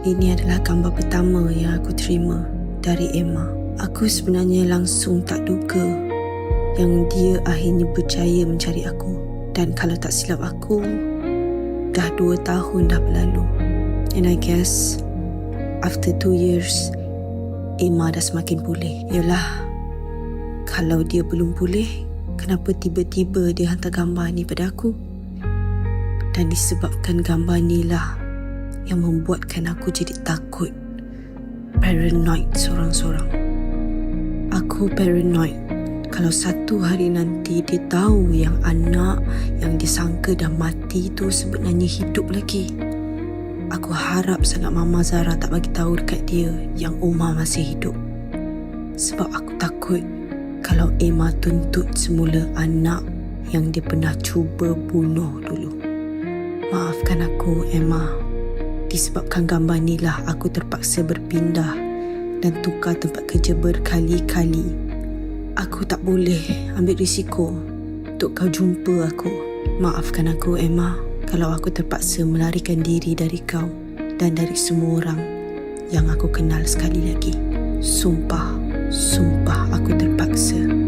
Ini adalah gambar pertama yang aku terima dari Emma. Aku sebenarnya langsung tak duga yang dia akhirnya berjaya mencari aku. Dan kalau tak silap aku, dah 2 tahun dah berlalu. And I guess after 2 years, Emma dah semakin pulih. Yalah, kalau dia belum pulih, kenapa tiba-tiba dia hantar gambar ni pada aku? Dan disebabkan gambar ni lah yang membuatkan aku jadi takut, paranoid seorang-seorang. Aku paranoid kalau satu hari nanti dia tahu yang anak yang disangka dah mati tu sebenarnya hidup lagi. Aku harap sangat Mama Zara tak bagi tahu dekat dia yang Omar masih hidup. Sebab aku takut kalau Emma tuntut semula anak yang dia pernah cuba bunuh dulu. Maafkan aku, Emma. Disebabkan gambar ni lah aku terpaksa berpindah dan tukar tempat kerja berkali-kali. Aku tak boleh ambil risiko untuk kau jumpa aku. Maafkan aku, Emma, kalau aku terpaksa melarikan diri dari kau dan dari semua orang yang aku kenal sekali lagi. Sumpah aku terpaksa.